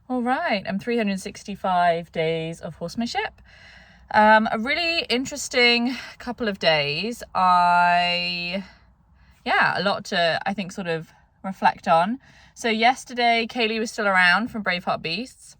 All right, I'm 365 days of horsemanship. A really interesting couple of days. A lot to, I think, sort of reflect on. So yesterday, Kayleigh was still around from Braveheart Beasts,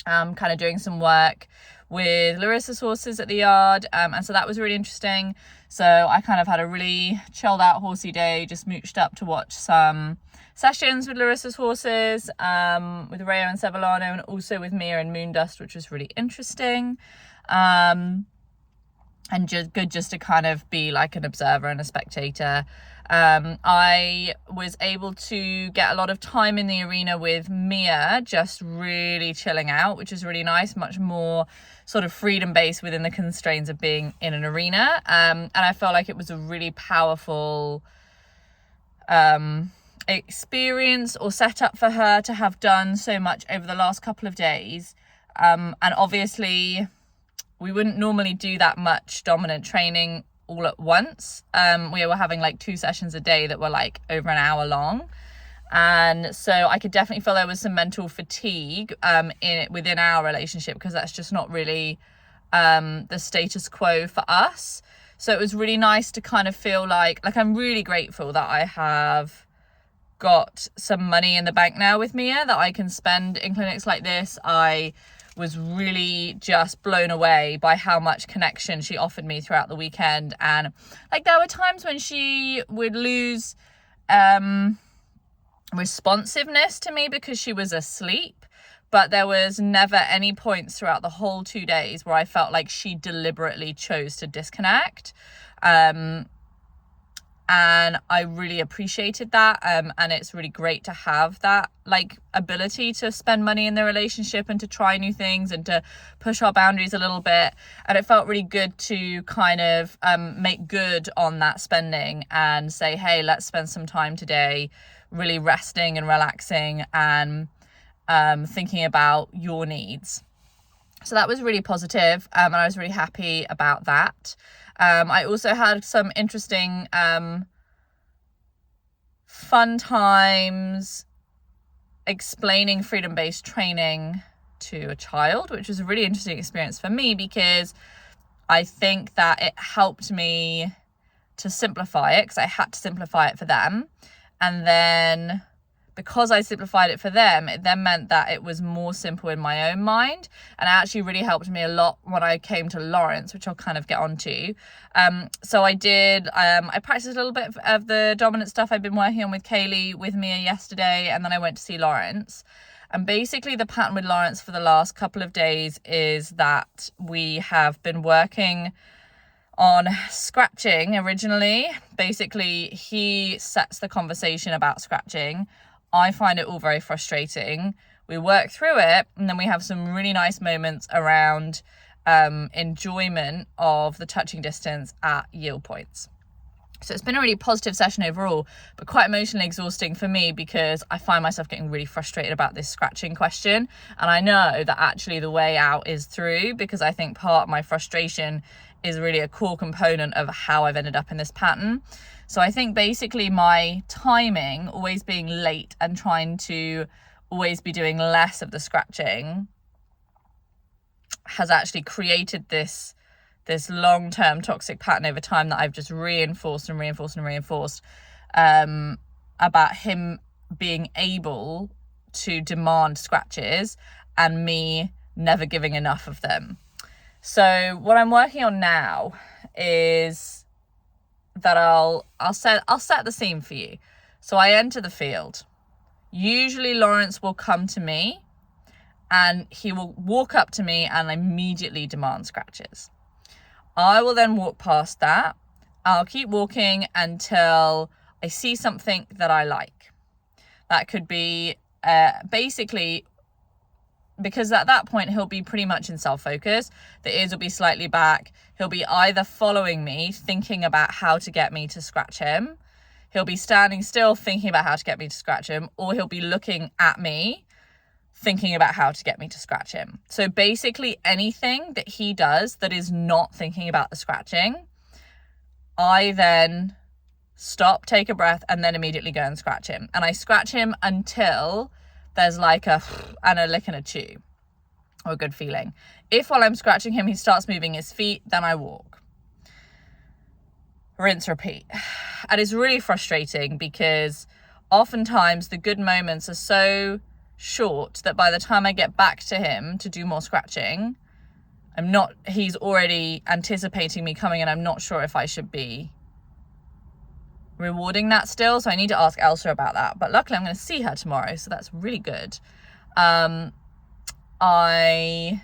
kind of doing some work with Larissa's horses at the yard. And so that was really interesting. So I kind of had a really chilled out horsey day, just mooched up to watch some sessions with Larissa's horses, with Rayo and Sevillano, and also with Mia and Moondust, which was really interesting. And just good just to kind of be like an observer and a spectator. I was able to get a lot of time in the arena with Mia, just really chilling out, which is really nice, much more sort of freedom based within the constraints of being in an arena. And I felt like it was a really powerful experience or setup for her to have done so much over the last couple of days. And obviously we wouldn't normally do that much dominant training all at once. We were having like 2 sessions a day that were like over an hour long. And so I could definitely feel there was some mental fatigue within our relationship, because that's just not really the status quo for us. So it was really nice to kind of feel like I'm really grateful that I have got some money in the bank now with Mia that I can spend in clinics like this. I was really just blown away by how much connection she offered me throughout the weekend. And like there were times when she would lose responsiveness to me because she was asleep, but there was never any points throughout the whole 2 days where I felt like she deliberately chose to disconnect. And I really appreciated that. And it's really great to have that like ability to spend money in the relationship and to try new things and to push our boundaries a little bit. And it felt really good to kind of make good on that spending and say, hey, let's spend some time today really resting and relaxing and thinking about your needs. So that was really positive, and I was really happy about that. I also had some interesting fun times explaining freedom-based training to a child, which was a really interesting experience for me, because I think that it helped me to simplify it, because I had to simplify it for them. And then because I simplified it for them, it then meant that it was more simple in my own mind. And it actually really helped me a lot when I came to Lawrence, which I'll kind of get onto. So I practiced a little bit of the dominant stuff I've been working on with Kayleigh, with Mia yesterday, and then I went to see Lawrence. And basically the pattern with Lawrence for the last couple of days is that we have been working on scratching originally. Basically, he sets the conversation about scratching. I find it all very frustrating. We work through it, and then we have some really nice moments around enjoyment of the touching distance at yield points. So it's been a really positive session overall, but quite emotionally exhausting for me, because I find myself getting really frustrated about this scratching question. And I know that actually the way out is through, because I think part of my frustration is really a core component of how I've ended up in this pattern. So I think basically my timing, always being late and trying to always be doing less of the scratching, has actually created this long-term toxic pattern over time that I've just reinforced about him being able to demand scratches and me never giving enough of them. So what I'm working on now is that I'll set the scene for you. So I enter the field. Usually Lawrence will come to me and he will walk up to me and immediately demand scratches. I will then walk past that. I'll keep walking until I see something that I like. That could be basically, because at that point he'll be pretty much in self-focus. The ears will be slightly back. He'll be either following me, thinking about how to get me to scratch him. He'll be standing still, thinking about how to get me to scratch him, or he'll be looking at me, thinking about how to get me to scratch him. So basically anything that he does that is not thinking about the scratching, I then stop, take a breath, and then immediately go and scratch him. And I scratch him until there's like a and a lick and a chew, or a good feeling. If while I'm scratching him, he starts moving his feet, then I walk. Rinse, repeat. And it's really frustrating because oftentimes the good moments are so short that by the time I get back to him to do more scratching, he's already anticipating me coming, and I'm not sure if I should be rewarding that still. So I need to ask Elsa about that. But luckily I'm going to see her tomorrow, so that's really good. I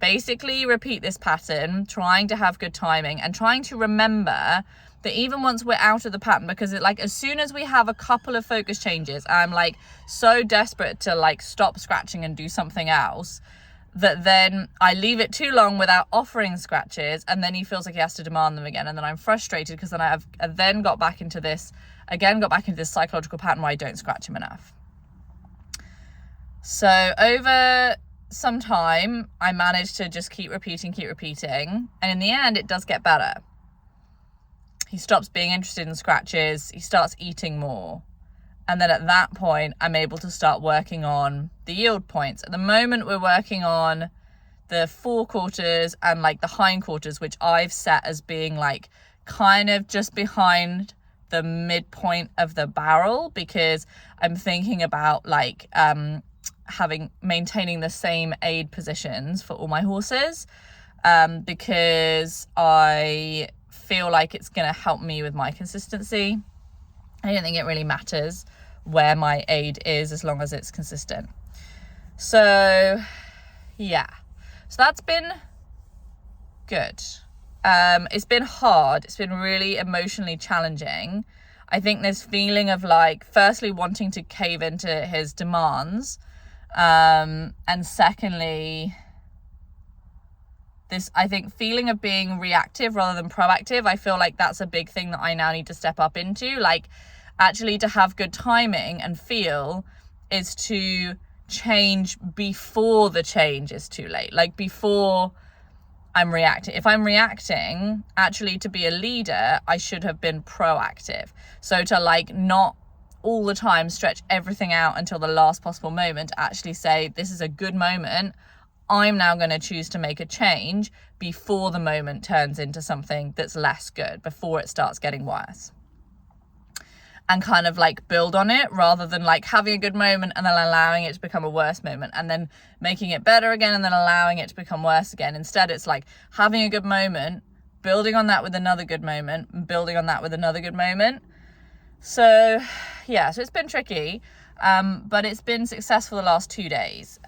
basically repeat this pattern, trying to have good timing and trying to remember that even once we're out of the pattern, because as soon as we have a couple of focus changes, I'm like so desperate to like stop scratching and do something else, that then I leave it too long without offering scratches, and then he feels like he has to demand them again, and then I'm frustrated because then I've then got back into this psychological pattern where I don't scratch him enough. So over some time, I managed to just keep repeating, and in the end, it does get better. He stops being interested in scratches, he starts eating more, and then at that point, I'm able to start working on the yield points. At the moment, we're working on the forequarters and like the hindquarters, which I've set as being like kind of just behind the midpoint of the barrel, because I'm thinking about like maintaining the same aid positions for all my horses, because I feel like it's going to help me with my consistency. I don't think it really matters where my aid is as long as it's consistent. So yeah, so that's been good. It's been hard. It's been really emotionally challenging. I think this feeling of like, firstly wanting to cave into his demands, and secondly, this, I think, feeling of being reactive rather than proactive. I feel like that's a big thing that I now need to step up into. Like, actually to have good timing and feel is to change before the change is too late. Like, before I'm reacting. If I'm reacting, actually to be a leader, I should have been proactive. So to like not all the time stretch everything out until the last possible moment, actually say, this is a good moment, I'm now going to choose to make a change before the moment turns into something that's less good, before it starts getting worse. And kind of like build on it, rather than like having a good moment and then allowing it to become a worse moment and then making it better again and then allowing it to become worse again. Instead, it's like having a good moment, building on that with another good moment, and building on that with another good moment. So yeah, so it's been tricky, but it's been successful the last 2 days.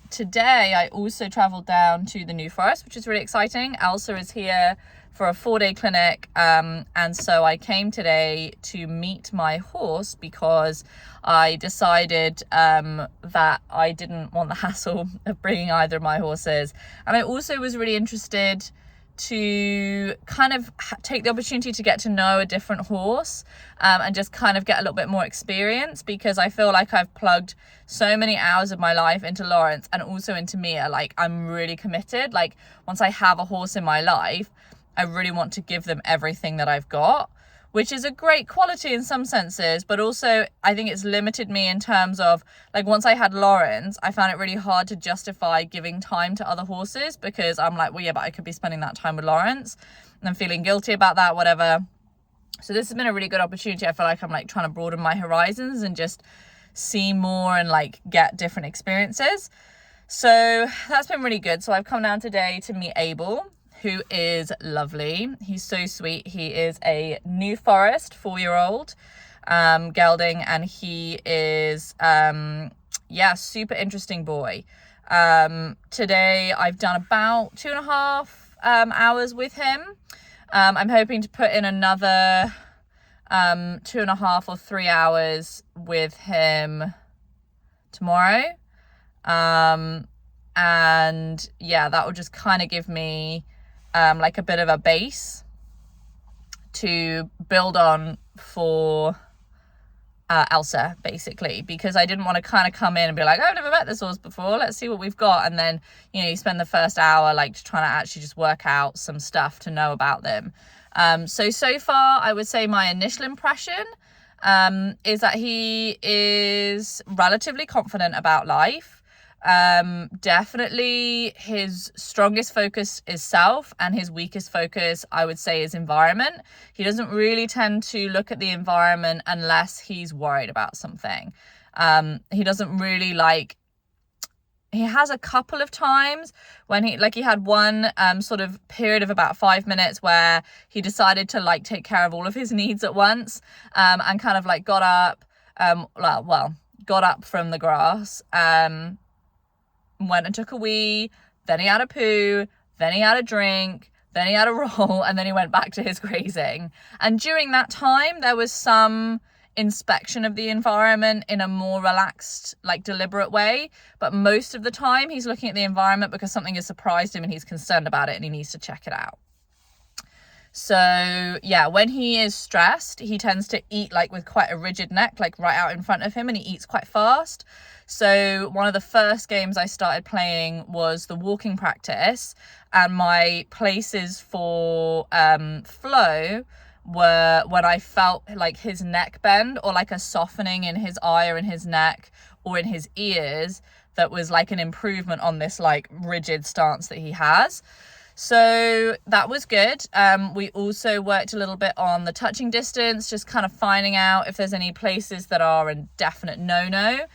Today, I also traveled down to the New Forest, which is really exciting. Elsa is here for a 4-day clinic, and so I came today to meet my horse because I decided that I didn't want the hassle of bringing either of my horses, and I also was really interested to kind of take the opportunity to get to know a different horse, and just kind of get a little bit more experience, because I feel like I've plugged so many hours of my life into Lawrence and also into Mia. Like, I'm really committed. Like, once I have a horse in my life, I really want to give them everything that I've got, which is a great quality in some senses, but also I think it's limited me in terms of, like, once I had Lawrence, I found it really hard to justify giving time to other horses, because I'm like, well, yeah, but I could be spending that time with Lawrence, and I'm feeling guilty about that, whatever. So this has been a really good opportunity. I feel like I'm like trying to broaden my horizons and just see more and like get different experiences. So that's been really good. So I've come down today to meet Abel, who is lovely. He's so sweet. He is a New Forest 4-year-old gelding, and he is super interesting boy. Today I've done about 2.5 hours with him. I'm hoping to put in another 2.5 or 3 hours with him tomorrow. And yeah, that will just kind of give me like a bit of a base to build on for Elsa, basically, because I didn't want to kind of come in and be like, oh, I've never met this horse before, let's see what we've got, and then, you know, you spend the first hour like trying to actually just work out some stuff to know about them. So far I would say my initial impression is that he is relatively confident about life. Definitely his strongest focus is self, and his weakest focus, I would say, is environment. He doesn't really tend to look at the environment unless he's worried about something. He doesn't really he has a couple of times when he had one sort of period of about 5 minutes where he decided to take care of all of his needs at once, and kind of got up, got up from the grass, went and took a wee, then he had a poo, then he had a drink, then he had a roll, and then he went back to his grazing. And during that time, there was some inspection of the environment in a more relaxed, deliberate way. But most of the time, he's looking at the environment because something has surprised him and he's concerned about it and he needs to check it out. So yeah, when he is stressed, he tends to eat with quite a rigid neck, right out in front of him, and he eats quite fast. So one of the first games I started playing was the walking practice, and my places for flow were when I felt his neck bend, or a softening in his eye or in his neck or in his ears that was an improvement on this rigid stance that he has. So that was good. We also worked a little bit on the touching distance, just kind of finding out if there's any places that are a definite no-no.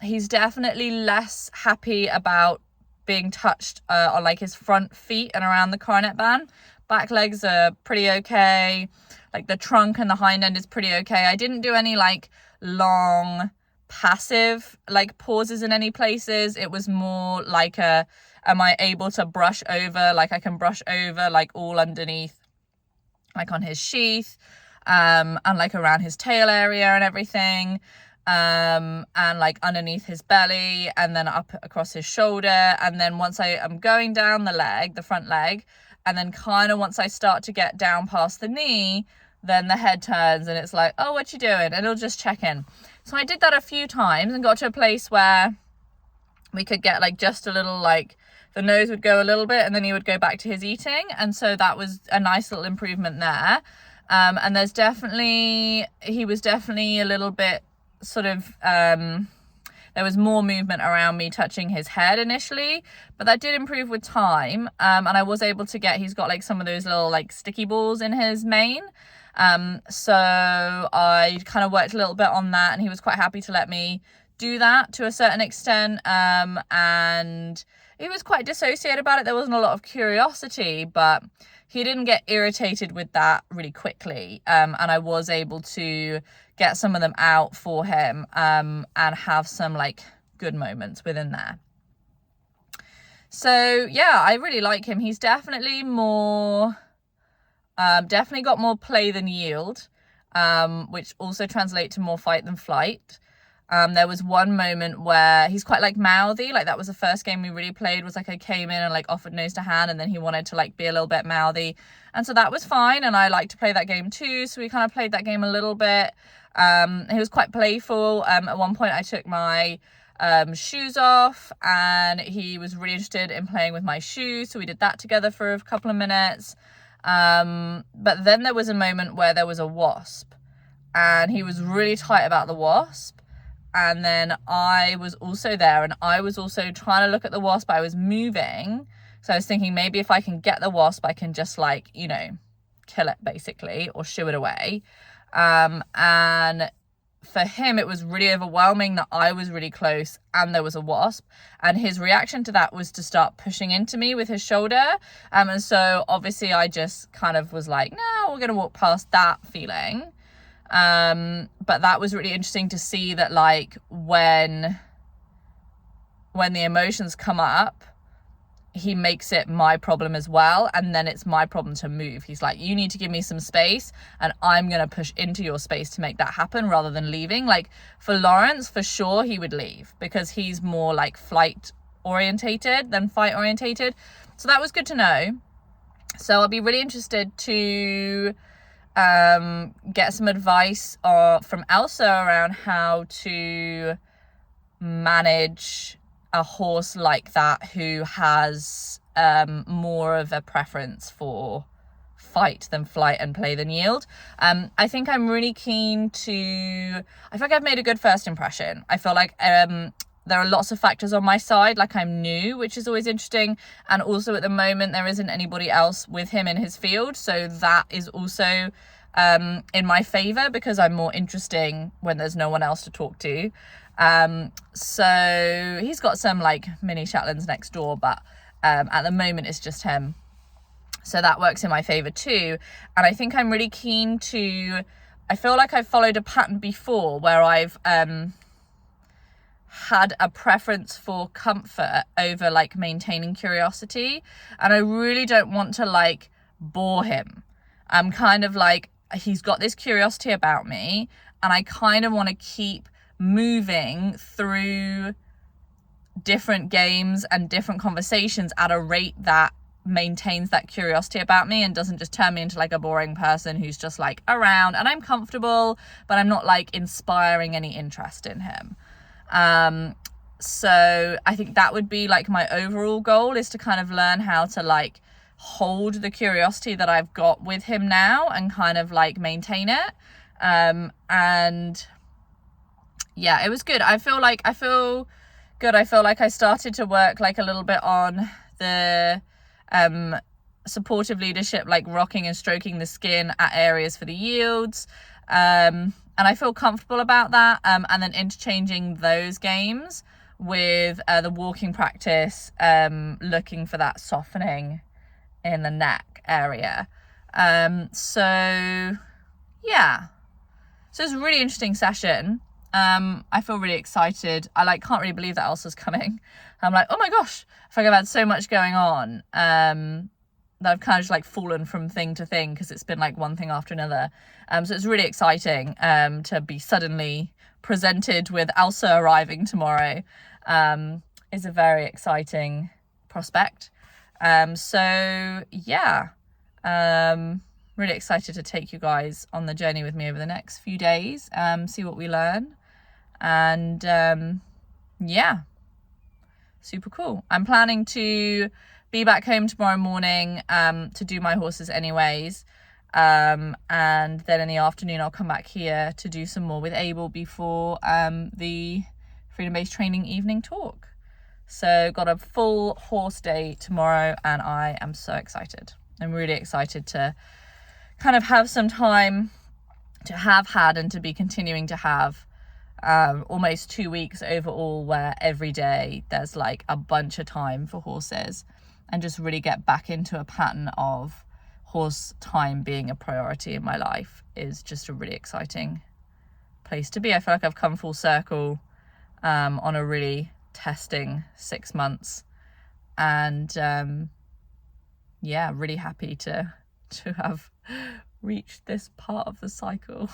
He's definitely less happy about being touched on his front feet and around the carnet band. Back legs are pretty okay. The trunk and the hind end is pretty okay. I didn't do any long passive pauses in any places. It was more am I able to brush over? I can brush over all underneath, on his sheath, and around his tail area and everything, and underneath his belly, and then up across his shoulder. And then once I am going down the front leg, and then kind of once I start to get down past the knee, then the head turns and it's oh, what you doing? And it'll just check in. So I did that a few times and got to a place where we could get just a little the nose would go a little bit and then he would go back to his eating. And so that was a nice little improvement there. And he was definitely a little bit sort of, there was more movement around me touching his head initially, but that did improve with time. And I was able to he's got some of those little sticky balls in his mane. So I kind of worked a little bit on that, and he was quite happy to let me do that to a certain extent. And he was quite dissociated about it. There wasn't a lot of curiosity, but he didn't get irritated with that really quickly. And I was able to get some of them out for him, and have some good moments within there. So yeah, I really like him. He's definitely definitely got more play than yield, which also translates to more fight than flight. There was one moment where he's quite mouthy. That was the first game we really played, was I came in and offered nose to hand, and then he wanted to be a little bit mouthy, and so that was fine, and I like to play that game too, so we kind of played that game a little bit. He was quite playful. At one point I took my shoes off, and he was really interested in playing with my shoes, so we did that together for a couple of minutes. But then there was a moment where there was a wasp, and he was really tight about the wasp. And then I was also there, and I was also trying to look at the wasp. I was moving. So I was thinking, maybe if I can get the wasp, I can just kill it basically, or shoo it away. And for him, it was really overwhelming that I was really close and there was a wasp. And his reaction to that was to start pushing into me with his shoulder. And so obviously I just kind of was no, we're going to walk past that feeling. But that was really interesting to see that when the emotions come up, he makes it my problem as well, and then it's my problem to move. He's you need to give me some space, and I'm gonna push into your space to make that happen rather than leaving. For Lawrence, for sure he would leave, because he's more flight orientated than fight orientated. So that was good to know. So I'll be really interested to get some advice from Elsa around how to manage a horse like that who has more of a preference for fight than flight and play than yield. I think I'm really keen to, I feel like I've made a good first impression. I feel like there are lots of factors on my side, like I'm new, which is always interesting, and also at the moment there isn't anybody else with him in his field, so that is also in my favor because I'm more interesting when there's no one else to talk to. So he's got some like mini Shetlands next door, but at the moment it's just him, so that works in my favor too. And I think I'm really keen to, I feel like I've followed a pattern before where I've had a preference for comfort over like maintaining curiosity, and I really don't want to like bore him. I'm kind of like, he's got this curiosity about me and I kind of want to keep moving through different games and different conversations at a rate that maintains that curiosity about me and doesn't just turn me into like a boring person who's just like around and I'm comfortable but I'm not like inspiring any interest in him. So I think that would be like my overall goal, is to kind of learn how to like hold the curiosity that I've got with him now and kind of like maintain it. And yeah, it was good. I feel good. I feel like I started to work like a little bit on the supportive leadership, like rocking and stroking the skin at areas for the yields. And I feel comfortable about that. And then interchanging those games with the walking practice, looking for that softening in the neck area. So yeah, so it's a really interesting session. I feel really excited. I like can't really believe that Elsa's coming. I'm like, oh my gosh, I feel like I've had so much going on that I've kind of just like fallen from thing to thing because it's been like one thing after another. So it's really exciting to be suddenly presented with Elsa arriving tomorrow. Is a very exciting prospect. So yeah, really excited to take you guys on the journey with me over the next few days, see what we learn, and yeah, super cool. I'm planning to be back home tomorrow morning to do my horses anyways, and then in the afternoon I'll come back here to do some more with Abel before the freedom-based training evening talk. So got a full horse day tomorrow and I am so excited. I'm really excited to kind of have some time to have had and to be continuing to have almost 2 weeks overall where every day there's like a bunch of time for horses, and just really get back into a pattern of horse time being a priority in my life is just a really exciting place to be. I feel like I've come full circle on a really testing 6 months, and yeah, really happy to have reached this part of the cycle.